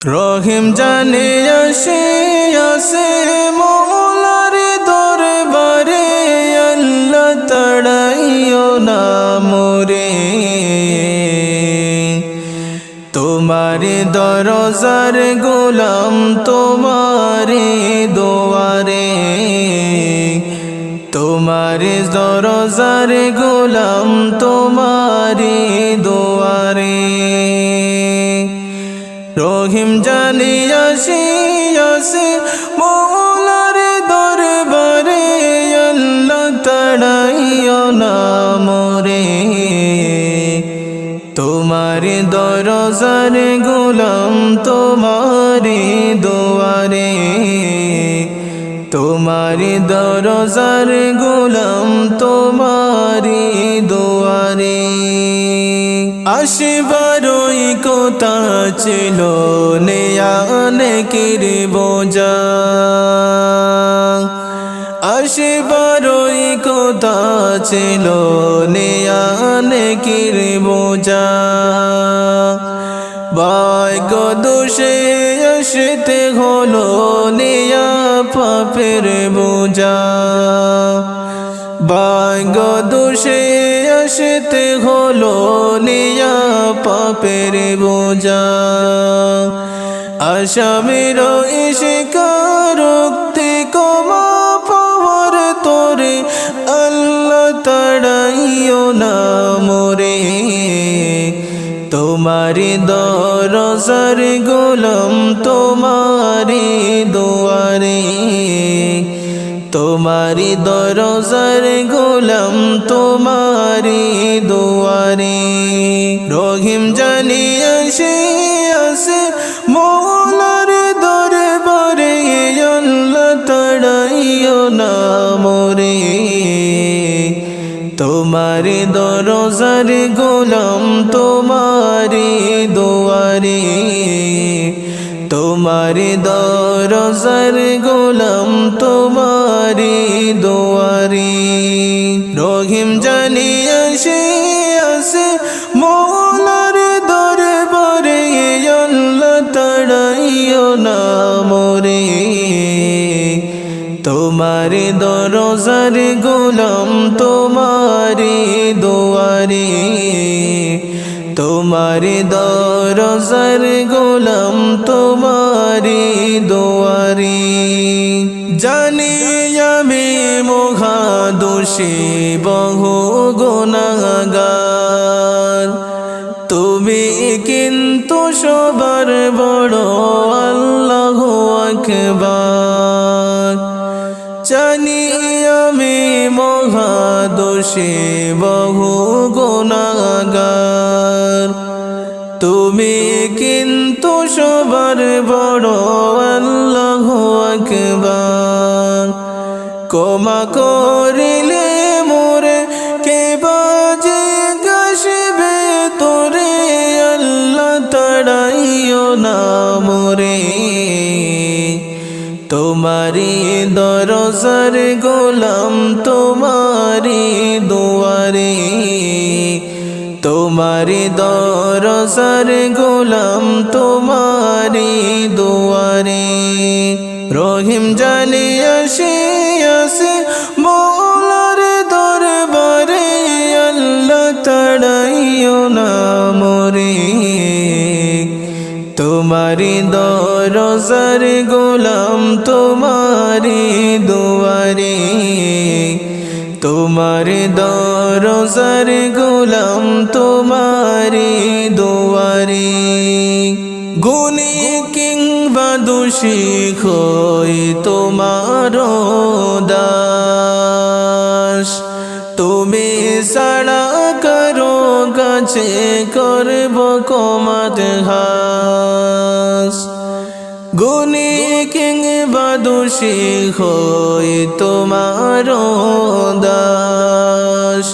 রহিম জানে আসে আসে মৌলার দরবারে, আল্লাহ তাড়াইও না মোরে। তোমার দরজার গোলাম তোমারে দোয়ারে, তোমার দরজার গোলাম তোমারে দোয়ারে। রহিম জানি আসি আসে মৌলার দরবারে, আল্লাহ তাড়াইও না মোরে। তোমার দরজার গোলাম তোমারে দোয়ারে, তোমার দরজার গোলাম তোমারে দোয়ারে। আসিবারই কথা ছিল নেয়ানে কির বোঝা, আসিবারই কথা ছিল নেয়ানে কির বোঝা। ভাগ্য দোষে আসতে হলো নিয়া পাপের বোঝা, ভাগ্য দোষে আসতে হলো নিয়া পাপের বোঝা। আসামির স্বীকারোক্তি ক্ষমা পাওয়ার তোরে, আল্লাহ তাড়াইও না মোরে। তোমারি দরজার গোলাম তোমারি দোয়ারে, তোমারি দরজার গোলাম তোমারি দোয়ারে। রহিম জানি আসে আসে মৌলার দরবারে, আল্লাহ তাড়াইও না মোরে। তোমারি দরজার গোলাম তোমারি দোয়ারে, তোমারি দরজার গোলাম তোমারি দোয়ারে। রহিম জানি আসে আসে মৌলার দরবারে, আল্লাহ তাড়াইও না মোরে। তোমারি দরজার গোলাম তোমারি দোয়ারে, তোমারি দরজার গোলাম তোমারি দোয়ারে। জানি আমি মহা দোষী বহু গুনাহগার, তুমি কিন্তু সবার বড় আল্লাহু আকবার। জানি আমি মহা দোষী বহু গুনাহগার, তুমি কিন্তু সবার বড় আল্লাহু আকবার। ক্ষমা করিলে মোরে কে বাজে গাসবে তোরে, আল্লাহ তাড়াইও না মোরে। তোমারি দরজার গোলাম তোমারি দোয়ারে, তোমারি দরজার গোলাম তোমারি দোয়ারে। রহিম জানি আসে আসে মৌলার দরবারে, আল্লাহ তাড়াইও না মোরে। তোমারি দরজার গোলাম তোমারি দোয়ারে, তোমারি দরজার গোলাম তোমারি দোয়ারে। গুণী কিংবা দোষী হই তোমার দাস, তুমি ছাড়া কারো কাছে করব ক্ষমার হাস। গুণী কিংবা দোষী হই তোমার দাস,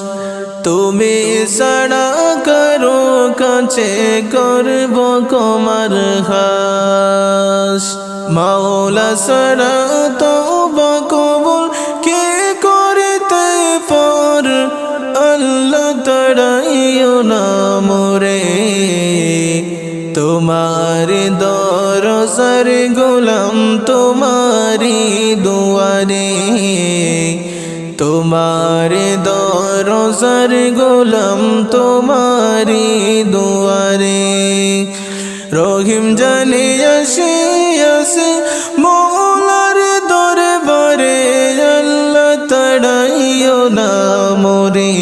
তুমি ছাড়া কারো কাছে করব ক্ষমার হাস। মাওলা ছাড়া তওবা কবুল কে করতে পার, আল্লাহ তাড়াইও না মোরে। তোমার দর দরজার গোলাম তোমারি দুয়ারে তোমার দরজার গোলাম তোমারি দুয়ারে রহিম জানি আসি আসি মৌলার দরবারে আল্লাহ তাড়াইও না মোরে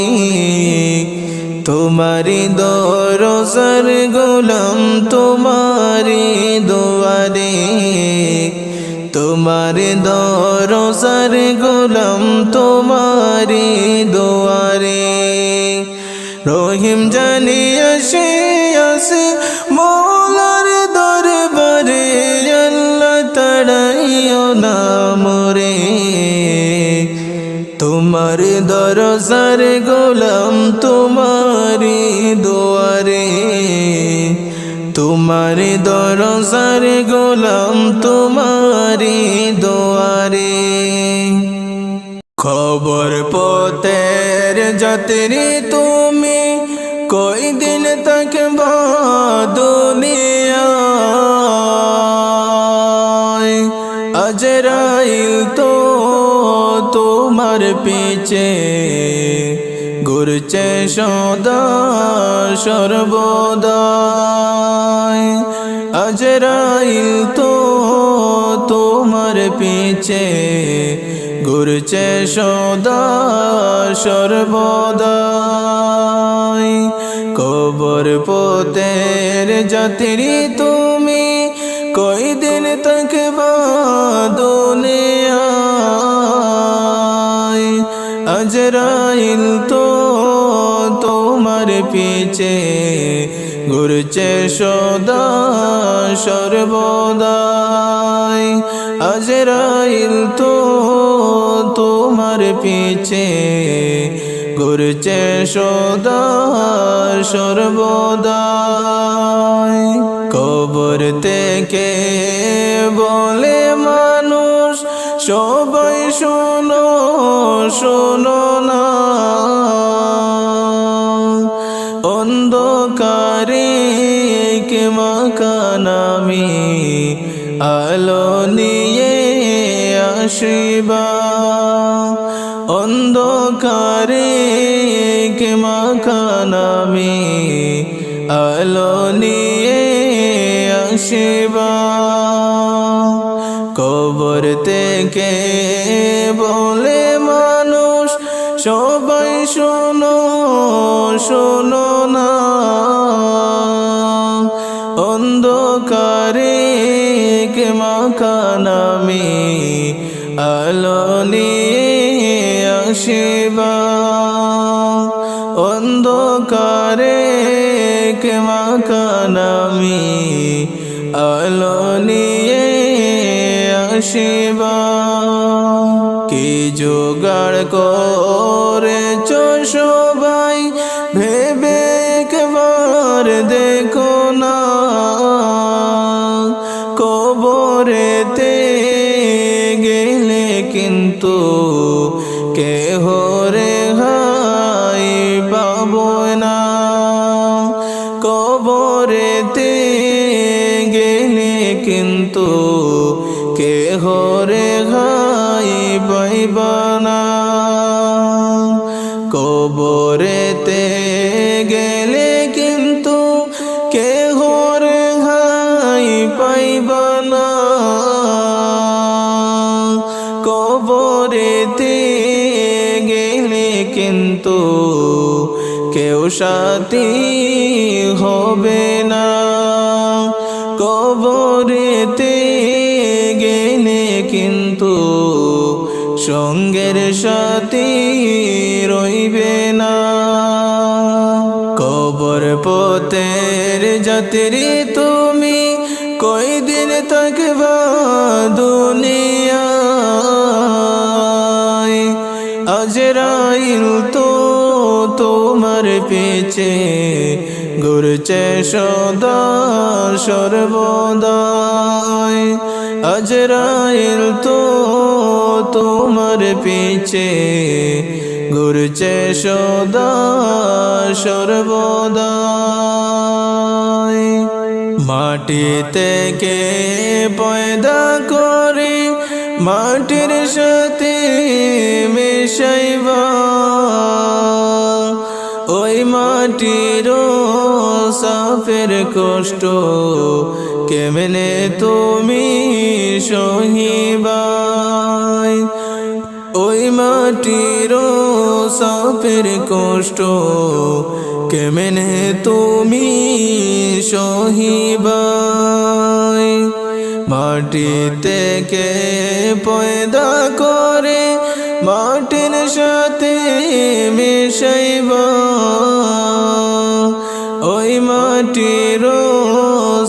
তোমারি দরজার গোলাম তোমারি দুয়ারে তোমারি দরজার গোলাম তোমারি দুয়ারে রহিম জানি আসি আসি মৌলার দরবারে আল্লাহ তাড়াইও না মোরে তোমার দরজার গোলাম তোমারি দুয়ারে তোমার দরজার গোলাম তোমারি দুয়ারে খবর পথের যাত্রী তুমি কই দিন থাকবা দুনিয়ায় আজরাইল তো তোমার পিছে ঘুরছে সদা সর্বদাই আজরাইল তো তোমার পিছে ঘুরছে সদা সর্বদাই কবর পথের যাত্রী তুমি কই দিন থাকবা দুনিয়ায় আজরাইল তো তোমার পিছে ঘুরছে সদা সর্বদাই আজরাইল তো তোমার পিছে ঘুরছে সদা সর্বদাই কবর থেকে বলে মানুষ সবাই শোনো শোনো না অন্ধকারে কে মাকানামি আলো নিয়ে আসিবা অন্ধকারে কে মাকানামি আলো নিয়ে আসিবা কবর থেকে বলে মানুষ সবাই শোনো শোনো না অন্ধকারে কে মাকানামি আলো নিয়ে আসিবা অন্ধকারে কে মাকানামি আলো নিয়ে আসিবা কি জোগাড় করেছ সবাই ভেবে একবার দেখো না কবরেতে গেলে কিন্তু কেহ রেহাই পাবো না কবরেতে গেলে কিন্তু কেহ রেহাই পাইবা না কবরেতে গেলে কিন্তু কেহ রেহাই পাইবা না কবরেতে গেলে কিন্তু কেউ সাথী হবে না কবরেতে গেলে কিন্তু সঙ্গের সাথী রইবে না কবর পথের যাত্রী তুমি কই দিন থাকবা দুনিয়ায় আজরাইল তো তোমার পিছে ঘুরছে সদা সর্বদাই আজরাইল তো তোমার পিছে ঘুরছে সদা সর্বদাই মাটি থেকে পয়দা করে মাটির সাথে মিশাইবা ওই মাটির সাফের কষ্ট কেমনে তুমি সহিবা ওই মাটির সাফের কষ্ট কেমনে তুমি সহিবা মাটি থেকে পয়দা করে মাটির সাথে মিশাইবা ওই মাটির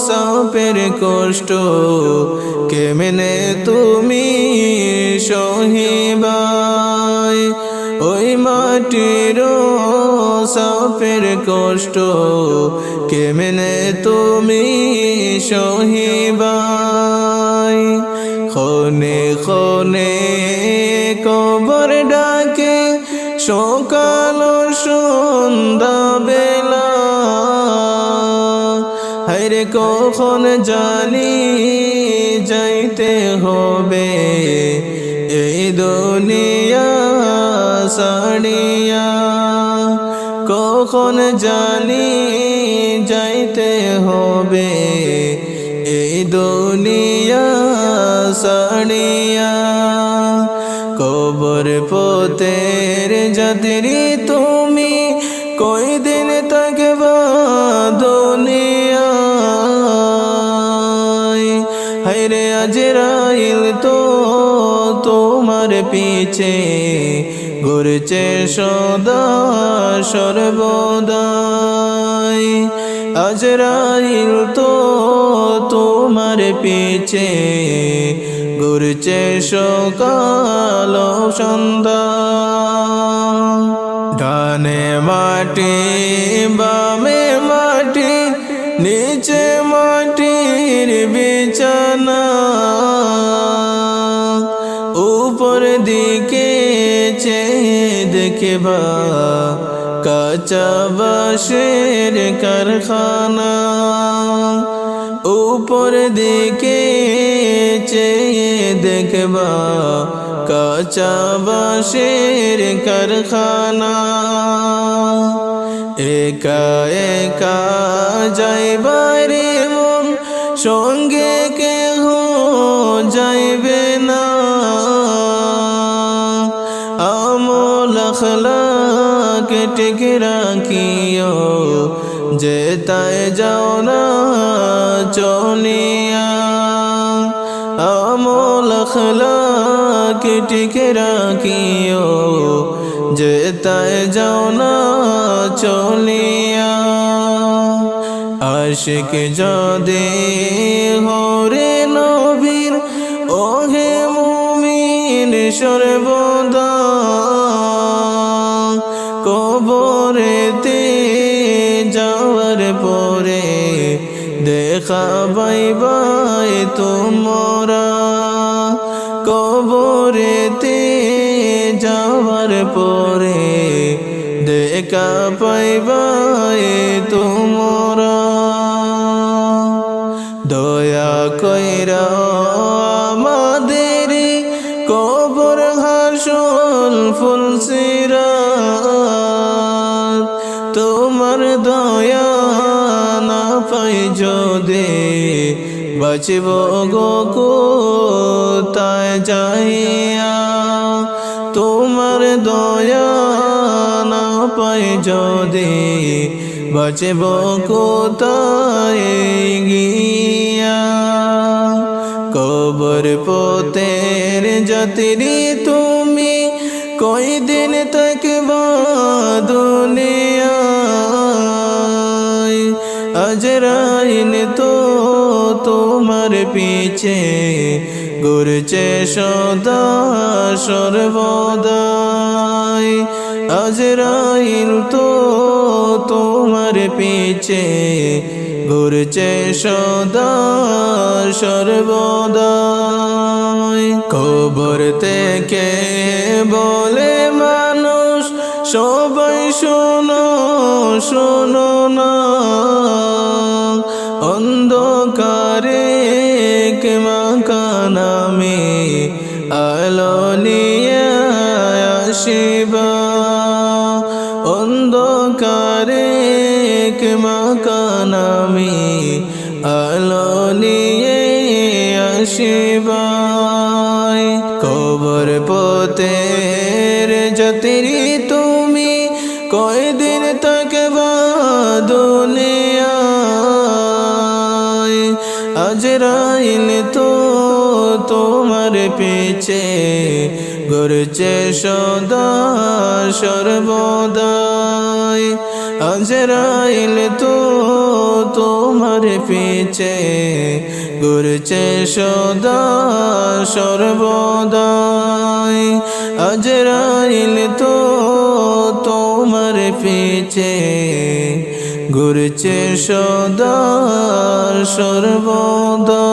সাপের কষ্ট কেমনে তুমি সহিবা ওই মাটির সাপের কষ্ট কেমনে তুমি সহিবা খনে খনে কবর ডাকে সকাল সন্ধ্যা বেলা হায়রে কখন জানি যাইতে হবে এই দুনিয়া ছাড়িয়া কখন জানি যাইতে হবে এই দুনিয়া ছাড়িয়া কবর পথের যাত্রী তুমি কয়দিন থাকবা দুনিয়ায় হায়রে আজরাইল তো তোমার পিছে ঘুরছে সদা সর্বদাই আজরাইল তো তোমার পিছে ঘুরছে সকাল সন্ধ্যা ডানে মাটি বামে মাটি নিচে মাটির বিছানা উপর দিকে চেয়ে দেখবা কাঁচা বাঁশের কারখানা উপর দিকে চেয়ে দেখবা কাঁচা বাঁশের কারখানা একা একা যাইবারে মন সঙ্গে কেহ যাইবে না আমল আখলাক ঠিক রাখিও যেতায় যাও না চলিয়া আমল আখলাক ঠিক রাখিও যেতায় যাও না চলিয়া আশিক যদি হরে নবীর ওহে মুমিন সর্বদা কবরেতে যাওয়ার পরে দেখা পাইবাই তোমরা কবরেতে যাওয়ার পরে দেখা পাইবাই তোমরা দয়া কইরা আমাদের কবর হাসল ফুলসিরাত তোমার দয়া না পাই যদি বাঁচব গো কোথায় যাইয়া তোমার দয়া না পাই যদি বাঁচব কোথায় গিয়া কবর পথের যাত্রী তুমি কয়দিন থাকবা দুনিয়ায় আজরাইল তো তোমার পিছে ঘুরছে সদা সর্বদাই আজরাইল তো তোমার পিছে ঘুরছে সদা সর্বদাই কবর থেকে বলে মানুষ সবাই শোনো শোনো না অন্ধ নামে আলো নিয়ে আসিবা অন্ধকারে মাকানামি আলো নিয়ে আসিবা কবর পথের যাত্রী তুমি কয়দিন থাকবা দুনিয়ায় আজরাইল তো তোমার পিছে ঘুরছে সদা সর্বদাই আজরাইল তো তোমার পিছে ঘুরছে সদা সর্বদাই আজরাইল তো তোমার পিছে ঘুরছে সদা সর্বদা